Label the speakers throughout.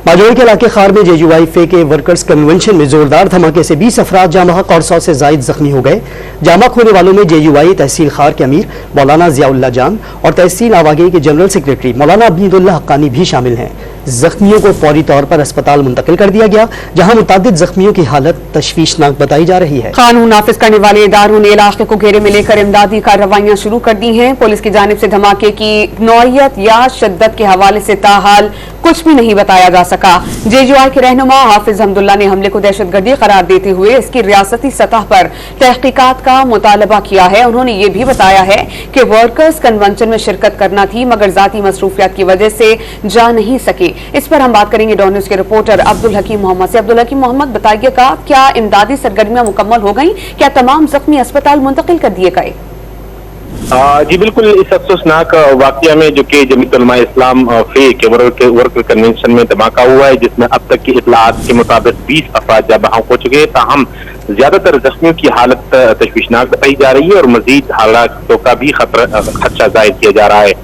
Speaker 1: बाजोड़ के इलाके खार में JUI के वर्कर्स कन्वेंशन में जोरदार धमाके से 20 अफराद जाँ बहक और 100 से जायद जख्मी हो गए। जाँ बहक होने वालों में JUI तहसील खार के अमीर मौलाना ज़ियाउल्लाह जान और तहसील आवागई के जनरल सेक्रेटरी मौलाना अब्दुल्लाह हक्कानी भी शामिल हैं। जख्मियों को फौरी तौर पर अस्पताल मुंतकिल कर दिया गया, जहां मुतादिद जख्मियों की हालत तशवीशनाक बताई जा रही है।
Speaker 2: कानून नाफिज करने वाले इदारों ने इलाके को घेरे में लेकर इमदादी कार्रवाइयां शुरू कर दी हैं। पुलिस की जानिब से धमाके की नौयत या शिद्दत के हवाले से ताहाल कुछ भी नहीं बताया जा सका। JUI के रहनुमा हाफिज हमदुल्ला ने हमले को दहशतगर्दी करार देते हुए इसकी रियासती सतह पर तहकीकात का मुतालबा किया है। उन्होंने ये भी बताया है कि वर्कर्स कन्वेंशन में शिरकत करना थी मगर जाती मसरूफियात की वजह से जा नहीं सके। इस पर हम बात करेंगे डॉन न्यूज़ के रिपोर्टर अब्दुल हकीम मोहम्मद से। अब्दुल हकीम मोहम्मद, बताइएगा क्या इमदादी सरगर्मियां मुकम्मल हो गई? क्या तमाम जख्मी अस्पताल मुंतकिल कर दिए गए?
Speaker 3: जी बिल्कुल, इस अफसोसनाक वाकया में जो कि जमीयत उलमा इस्लाम फे के वर्कर कन्वेंशन में धमाका हुआ है, जिसमें अब तक की इतलात के मुताबिक 20 अफराद जाँ बहक हो चुके हैं, ताहम ज्यादातर जख्मियों की हालत तशवीशनाक बताई जा रही है और मजीद हालातों का भी खदशा जाहिर किया जा रहा है।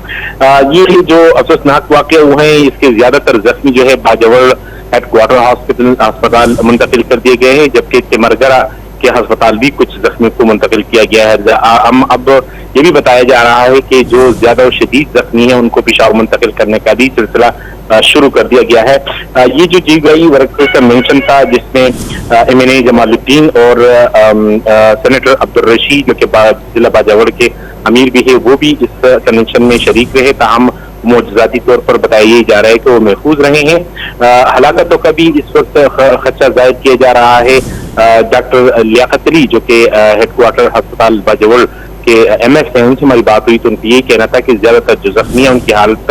Speaker 3: ये जो अफसोसनाक वाकया हुए हैं, इसके ज्यादातर जख्मी जो है बाजवड़ हेडक्वार्टर अस्पताल मुंतकिल कर दिए गए हैं, जबकि तिमरगरा के अस्पताल भी कुछ जख्मियों को मुंतकिल किया गया है। हम अब ये भी बताया जा रहा है कि जो ज्यादा शदीद जख्मी है उनको पेशावर मुंतकिल करने का भी सिलसिला शुरू कर दिया गया है। ये जो JUI वर्कर कन्वेंशन था, जिसमें MNA जमालुद्दीन और सेनेटर अब्दुल रशीद जो कि जिला बाजावर के अमीर भी है, वो भी इस कन्वेंशन में शरीक रहे, ताहम मोजजाती तौर पर बताया जा रहा है कि वो महफूज रहे हैं। हलाकतों का भी इस वक्त खदशा जाहिर किया जा रहा है। डॉक्टर लियाकत अली जो कि हेडक्वार्टर अस्पताल बाजवड़ के MS हैं, उनसे हमारी बात हुई तो उनका यही कहना था कि ज्यादातर जो जख्मी है उनकी हालत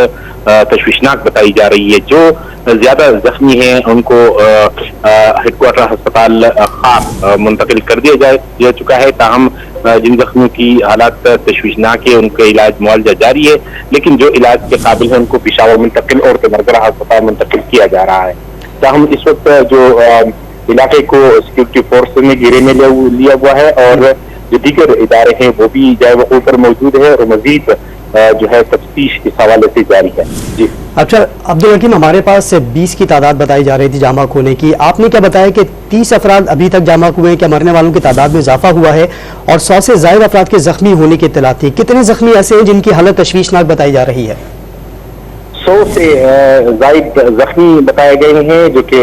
Speaker 3: तशवीशनाक बताई जा रही है। जो ज्यादा जख्मी हैं उनको हेडक्वार्टर अस्पताल खार मुंतकिल कर दिया जा चुका है, ताहम जिन जख्मियों की हालत तशवीशनाक है उनका इलाज मुआवजा जारी है, लेकिन जो इलाज के काबिल है उनको पेशावर मुंतकिल और तिमरगरा अस्पताल मुंतकिल किया जा रहा है। ताहम इस वक्त जो इलाके को सिक्योरिटी फोर्स ने घेरे में लिया हुआ है और जो दीगर इदारे हैं वो भी जाए पर मौजूद है और मजीद जो है तफ्तीश इस हवाले से जारी है। जी
Speaker 1: अच्छा अब्दुल हकीम, हमारे पास 20 की तादाद बताई जा रही थी जाँ बहक होने की, आपने क्या बताया कि 30 अफराद अभी तक जाँ बहक हुए हैं? क्या मरने वालों की तादाद में इजाफा हुआ है? और 100 से जायद अफराद के जख्मी होने की इत्तला थी। कितने जख्मी ऐसे हैं जिनकी हालत तशवीशनाक बताई जा रही है?
Speaker 3: 100 से जायद जख्मी बताए गए हैं, जो कि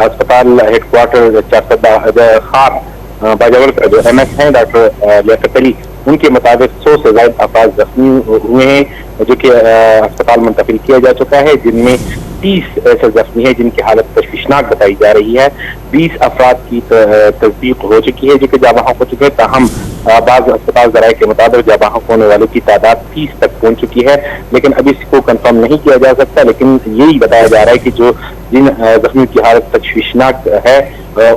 Speaker 3: अस्पताल हेडक्वार्टर खार बाजावर का जो MS हैं डॉक्टर लियाकत अली, उनके मुताबिक 100 से ज्यादा अफराद जख्मी हुए हैं, जो कि अस्पताल मुंतकिल किया जा चुका है, जिनमें 30 ऐसे जख्मी हैं जिनकी हालत तशवीशनाक बताई जा रही है। 20 अफराद की तस्दीक हो चुकी है जो कि जाँ बहक हो चुके हैं, ताहम बाज़ अस्पताल ज़राए के मुताबिक जाँ बहक होने वालों की तादाद 30 तक पहुंच चुकी है, लेकिन अभी इसको कंफर्म नहीं किया जा सकता। लेकिन यही बताया जा रहा है कि जो जिन जख्मियों की हालत तशवीशनाक है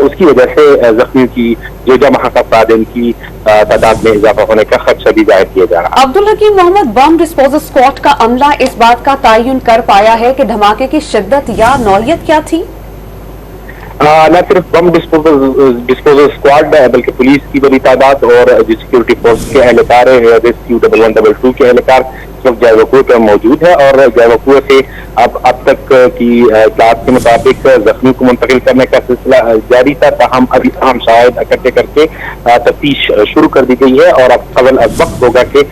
Speaker 3: उसकी वजह से जख्मियों की जो जाँ बहक अफराद इनकी तादाद में इजाफा होने का खदशा भी जाहिर किया जा रहा है।
Speaker 2: अब्दुल हकीम मोहम्मद, बम डिस्पोजल स्क्वाड का अमला इस बात का तयन कर पाया है कि धमाके की शिद्दत या नौयत क्या थी?
Speaker 3: न सिर्फ बम डिस्पोजल स्क्वाड बल्कि पुलिस की बड़ी तादाद और जो सिक्योरिटी फोर्स के एहलकार रेस्क्यू 1122 के एहलकार इस वक्त जायवकुए पर मौजूद है और जायवकुए से अब तक की इत्तलात के मुताबिक जख्मी को मुंतकिल करने का सिलसिला जारी था, ताहम अभी अहम शाहिद इकट्ठे करके तफ्तीश शुरू कर दी गई है और अब अव्वल वक्त होगा कि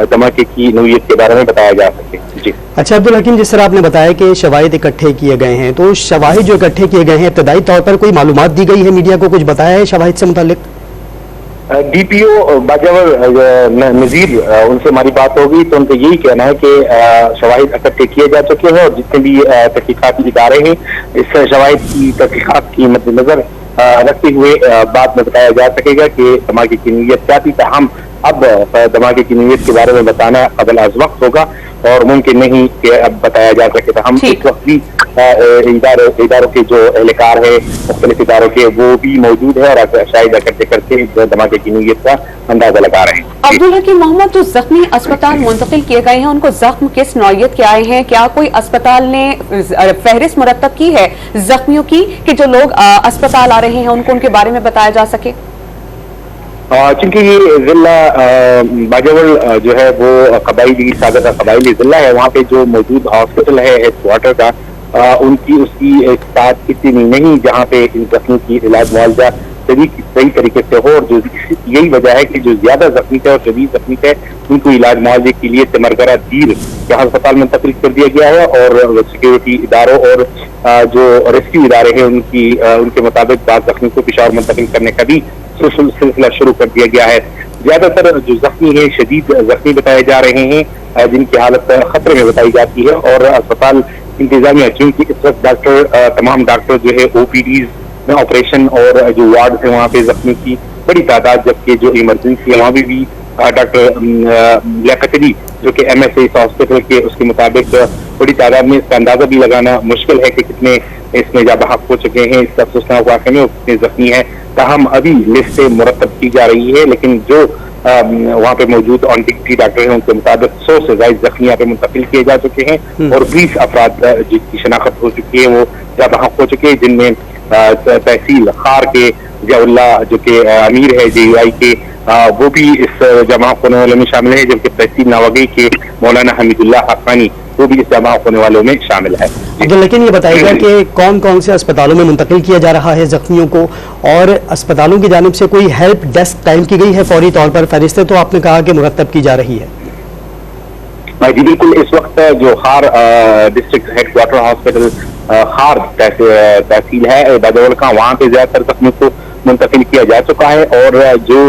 Speaker 3: धमाके की नौयत के बारे में बताया जा सके। जी
Speaker 1: अच्छा अब्दुल हकीम, जिस तरह आपने बताया कि शवाहिद इकट्ठे किए गए हैं, तो शवाहिद जो इकट्ठे किए गए हैं इब्तदाई तौर पर कोई मालूमात दी गई है, मीडिया को कुछ बताया है शवाहिद से मुतालिक?
Speaker 3: DPO बाजावर नजीर, उनसे हमारी बात होगी तो उनका यही कहना है कि शवाहिद इकट्ठे किए जा चुके हैं और जितने भी तहकीकाती इदारे हैं इस शवाहिद की तहकीकात की मद्देनजर रखते हुए बाद में बताया जा सकेगा कि धमाके की नीयत क्या थी। ताहम अब धमाके की नीयत के बारे में बताना कबल आज वक्त होगा और मुमकिन नहीं कि अब बताया जा सके। तो हम इस वक्त भी इदारों के जो एहलकार है मुख्तलिफ इदारों के वो भी मौजूद है और शायद इकट्ठे करके धमाके की नीयत का अंदाजा लगा रहे हैं।
Speaker 2: अब्दुल हकीम मोहम्मद, जो जख्मी अस्पताल मुंतकिल किए गए हैं उनको जख्म किस नौयत के आए हैं? क्या कोई अस्पताल ने फहरिस्त मुरतब की है जख्मियों की कि जो लोग अस्पताल आ रहे हैं उनको उनके बारे में बताया जा सके?
Speaker 3: चूंकि ये जिला बाजावर जो है वो कबायली सागर का कबायली जिला है, वहाँ पे जो मौजूद हॉस्पिटल है हेडक्वार्टर का उनकी उसकी साथ इतनी नहीं जहाँ पे इन जख्मी की इलाज मुआवजा सही तरीके से हो, और जो यही वजह है कि जो ज्यादा जख्मी थे और शदीद जख्मी थे उनको इलाज मुआवजे के लिए सिमरगरा दीर के अस्पताल मुंतकिल कर दिया गया है, और सिक्योरिटी इदारों और जो रेस्क्यू इदारे हैं उनके मुताबिक बाद जख्मी को पेशावर मुंतकिल करने का भी सिलसिला शुरू कर दिया गया है। ज्यादातर जो जख्मी हैं शदीद जख्मी बताए जा रहे हैं जिनकी हालत खतरे में बताई जाती है, और अस्पताल इंतजामिया चूंकि इस वक्त तमाम डॉक्टर जो है OPDs में ऑपरेशन और जो वार्ड है वहाँ पे जख्मी की बड़ी तादाद, जबकि जो इमरजेंसी है वहाँ भी डॉक्टर लियाकत अली जो कि MSA इस हॉस्पिटल के उसके मुताबिक बड़ी तादाद में इसका अंदाजा भी लगाना मुश्किल है कि कितने इसमें जा बहक हो चुके हैं इस अफसोसनाक वाक़े में, कितने जख्मी हैं। ताहम अभी लिस्टें मुरतब की जा रही है, लेकिन जो वहाँ पे मौजूद ऑन ड्यूटी डॉक्टर हैं उनके मुताबिक 100 से ज्यादा जख्मी यहाँ पे मुंतकिल किए जा चुके हैं, और 20 अफराद जिनकी शनाख्त हो चुकी है वो जा बहक हो चुके हैं, जिनमें तहसील खार के जियाउल्ला जो कि अमीर है JUI के वो भी इस जमा होने वालों में शामिल है, जबकि तहसील नावगी के मौलाना हमीदुल्लाह हक्कानी वो भी इस जमा होने वालों में शामिल है।
Speaker 1: लेकिन ये बताइएगा कि कौन कौन से अस्पतालों में मुंतकिल किया जा रहा है जख्मियों को, और अस्पतालों की जानिब से कोई हेल्प डेस्क कायम की गई है फौरी तौर पर? फरिश्ते तो आपने कहा कि मुरतब की जा रही है।
Speaker 3: जी बिल्कुल, इस वक्त जो खार डिस्ट्रिक्ट हेडक्वार्टर हॉस्पिटल खार तहसील है बाजवल का, वहाँ पे ज्यादातर जख्मी को मुंतकिल किया जा चुका है, और जो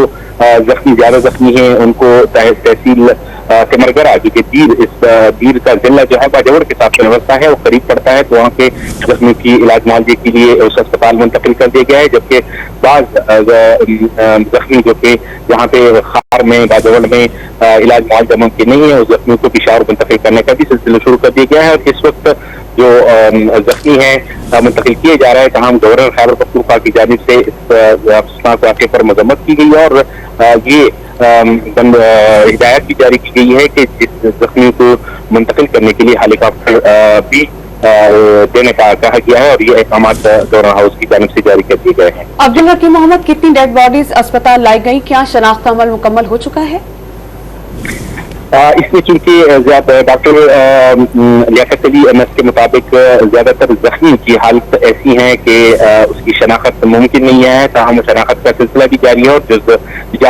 Speaker 3: ज्यादा जख्मी हैं उनको तहसील सिमरगरा जो कि दीर का जिला जो है बाजवल के साथ व्यवस्था है वो करीब पड़ता है, तो वहाँ के जख्मी की इलाज मुआवजे के लिए उस अस्पताल मुंतकिल कर दिया गया है, जबकि बाज जख्मी जो कि यहाँ पे खार में बाजवल में इलाज मुआवजा मुमकिन नहीं है, उस जख्मी को पेशावर मुंतकिल करने का भी सिलसिला शुरू कर दिया गया है। और इस वक्त जो जख्मी है मुंतकिल किए जा रहे हैं, तमाम गवर्नर खैबर पख्तूनख्वा की जानिब से इस अफसोसनाक वाक़े पर मजम्मत की गई है, और ये हिदायत भी जारी की गई है कि जिस जख्मी को मुंतकिल करने के लिए हेलीकॉप्टर भी देने का कहा गया है, और ये अहकाम गवर्नर हाउस की जानिब से जारी कर दिए गए हैं।
Speaker 2: अब्दुल हकीम मोहम्मद, कितनी डेड बॉडीज अस्पताल लाई गई? क्या शनाख्त अमल मुकम्मल हो चुका है?
Speaker 3: इसमें चूंकि डॉक्टर लियाकत अली MS के मुताबिक ज्यादातर जख्मी की हालत ऐसी है कि उसकी शनाख्त मुमकिन नहीं है, ताहम शनाख्त का सिलसिला भी जारी है, और जो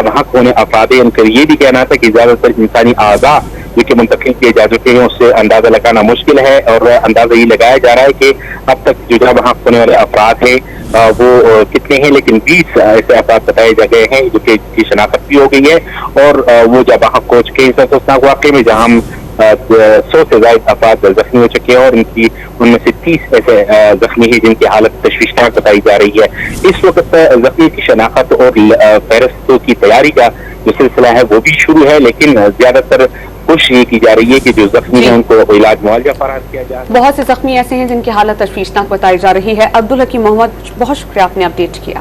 Speaker 3: हक होने अफराद है उनका ये भी कहना था कि ज्यादातर इंसानी आज़ा जो कि मुंतकिल किए जा चुके हैं उससे अंदाजा लगाना मुश्किल है, और अंदाजा ये लगाया जा रहा है कि अब तक जो जब हक होने वाले अफराद हैं वो कितने हैं, लेकिन 20 ऐसे अफराद बताए जा गए हैं जो कि जिनकी शनाख्त भी हो गई है, और वो जब हक पहुंच के इस अफसोसनाक वाक़े में जहाँ 100 से ज्यादा अफराद जख्मी हो चुके हैं, और उनमें से 30 ऐसे जख्मी हैं जिनकी हालत तशवीशनाक बताई जा रही है। इस वक्त जख्मी की शनाख्त और फहरिस्तों की तैयारी का जो सिलसिला है वो भी शुरू है, लेकिन ज्यादातर कोशिश ये की जा रही है कि जो जख्मी हैं उनको इलाज मुआवजा फराहम किया जाए।
Speaker 2: बहुत से जख्मी ऐसे हैं जिनकी हालत तशवीशनाक बताई जा रही है। अब्दुल हकीम मोहम्मद, बहुत शुक्रिया, आपने अपडेट किया।